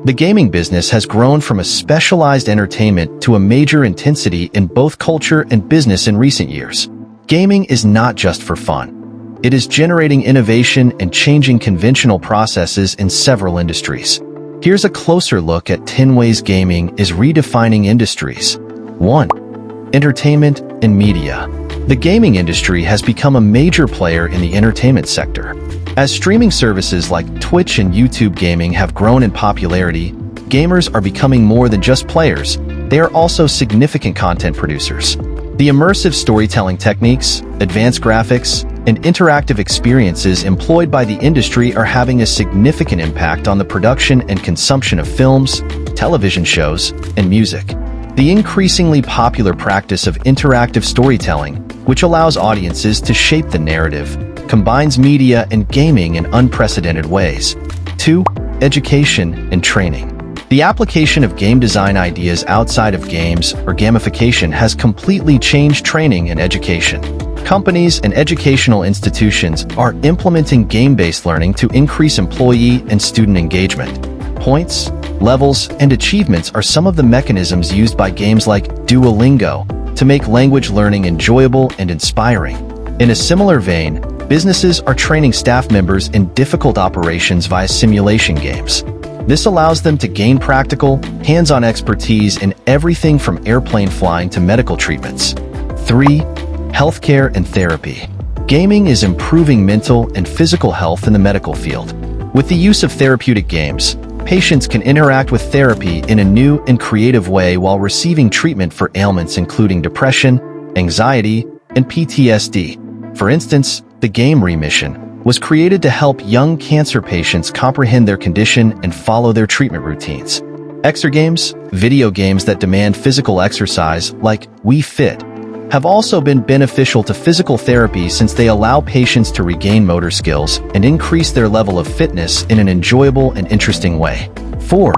The gaming business has grown from a specialized entertainment to a major intensity in both culture and business in recent years. Gaming is not just for fun. It is generating innovation and changing conventional processes in several industries. Here's a closer look at 10 ways gaming is redefining industries. 1. Entertainment and media. The gaming industry has become a major player in the entertainment sector. As streaming services like Twitch and YouTube gaming have grown in popularity, gamers are becoming more than just players. They are also significant content producers. The immersive storytelling techniques, advanced graphics, and interactive experiences employed by the industry are having a significant impact on the production and consumption of films, television shows, and music. The increasingly popular practice of interactive storytelling, which allows audiences to shape the narrative, combines media and gaming in unprecedented ways. 2. Education and training. The application of game design ideas outside of games or gamification has completely changed training and education. Companies and educational institutions are implementing game-based learning to increase employee and student engagement. Points, levels, and achievements are some of the mechanisms used by games like Duolingo to make language learning enjoyable and inspiring. In a similar vein, businesses are training staff members in difficult operations via simulation games. This allows them to gain practical, hands-on expertise in everything from airplane flying to medical treatments. 3. Healthcare and therapy. Gaming is improving mental and physical health in the medical field. With the use of therapeutic games, patients can interact with therapy in a new and creative way while receiving treatment for ailments including depression, anxiety, and PTSD. For instance, the game Remission was created to help young cancer patients comprehend their condition and follow their treatment routines. Exergames, video games that demand physical exercise, like Wii Fit, have also been beneficial to physical therapy since they allow patients to regain motor skills and increase their level of fitness in an enjoyable and interesting way. 4.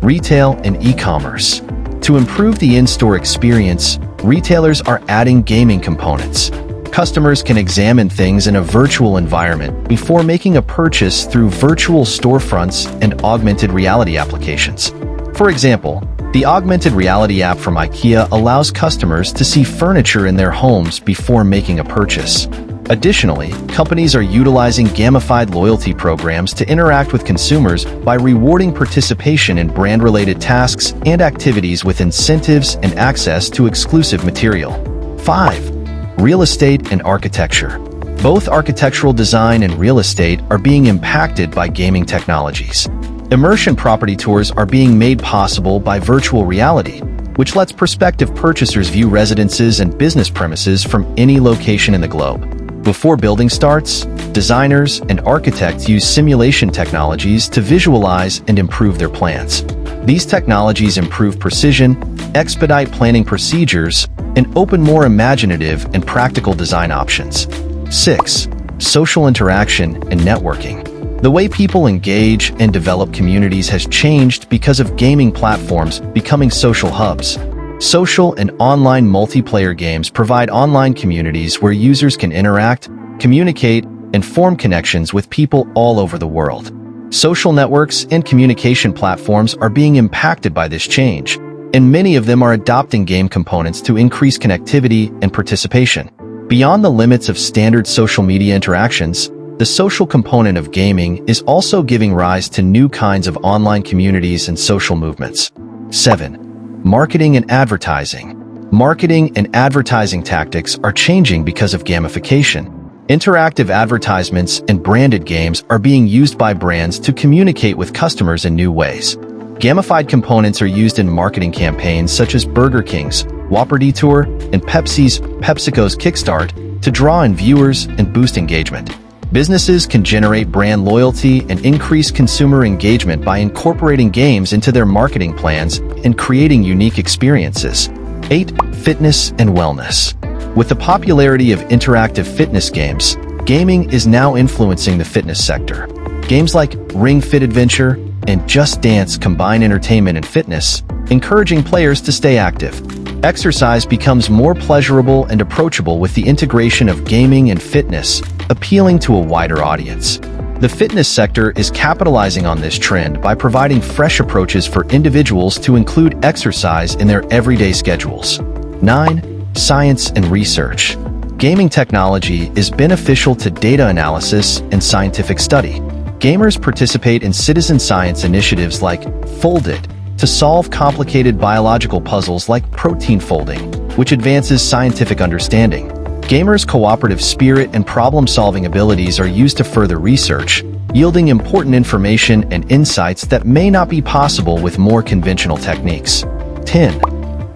Retail and e-commerce. To improve the in-store experience, retailers are adding gaming components. Customers can examine things in a virtual environment before making a purchase through virtual storefronts and augmented reality applications. For example, the augmented reality app from IKEA allows customers to see furniture in their homes before making a purchase. Additionally, companies are utilizing gamified loyalty programs to interact with consumers by rewarding participation in brand-related tasks and activities with incentives and access to exclusive material. 5. Real estate and architecture. Both architectural design and real estate are being impacted by gaming technologies. Immersion property tours are being made possible by virtual reality, which lets prospective purchasers view residences and business premises from any location in the globe. Before building starts, designers and architects use simulation technologies to visualize and improve their plans. These technologies improve precision, expedite planning procedures, and open more imaginative and practical design options. 6. Social interaction and networking. The way people engage and develop communities has changed because of gaming platforms becoming social hubs. Social and online multiplayer games provide online communities where users can interact, communicate, and form connections with people all over the world. Social networks and communication platforms are being impacted by this change, and many of them are adopting game components to increase connectivity and participation. Beyond the limits of standard social media interactions, the social component of gaming is also giving rise to new kinds of online communities and social movements. 7. Marketing and advertising. Marketing and advertising tactics are changing because of gamification. Interactive advertisements and branded games are being used by brands to communicate with customers in new ways. Gamified components are used in marketing campaigns such as Burger King's Whopper Detour and PepsiCo's Kickstart to draw in viewers and boost engagement. Businesses can generate brand loyalty and increase consumer engagement by incorporating games into their marketing plans and creating unique experiences. 8. Fitness and wellness. With the popularity of interactive fitness games, gaming is now influencing the fitness sector. Games like Ring Fit Adventure and Just Dance combine entertainment and fitness, encouraging players to stay active. Exercise becomes more pleasurable and approachable with the integration of gaming and fitness, appealing to a wider audience. The fitness sector is capitalizing on this trend by providing fresh approaches for individuals to include exercise in their everyday schedules. 9. Science and research. Gaming technology is beneficial to data analysis and scientific study. Gamers participate in citizen science initiatives like Foldit to solve complicated biological puzzles like protein folding, which advances scientific understanding. Gamers' cooperative spirit and problem-solving abilities are used to further research, yielding important information and insights that may not be possible with more conventional techniques. 10.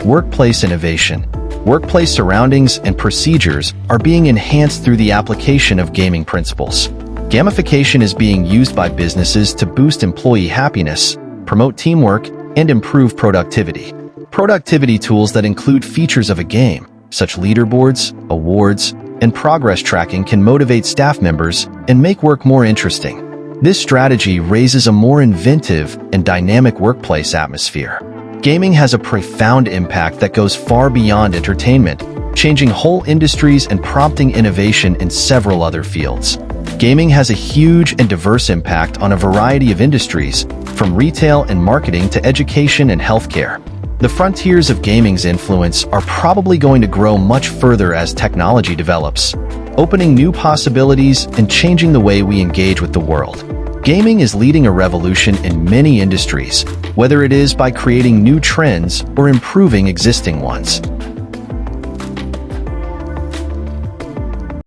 Workplace innovation. Workplace surroundings and procedures are being enhanced through the application of gaming principles. Gamification is being used by businesses to boost employee happiness, promote teamwork, and improve productivity. Productivity tools that include features of a game, such leaderboards, awards, and progress tracking can motivate staff members and make work more interesting. This strategy raises a more inventive and dynamic workplace atmosphere. Gaming has a profound impact that goes far beyond entertainment, changing whole industries and prompting innovation in several other fields. Gaming has a huge and diverse impact on a variety of industries, from retail and marketing to education and healthcare. The frontiers of gaming's influence are probably going to grow much further as technology develops, opening new possibilities and changing the way we engage with the world. Gaming is leading a revolution in many industries, whether it is by creating new trends or improving existing ones.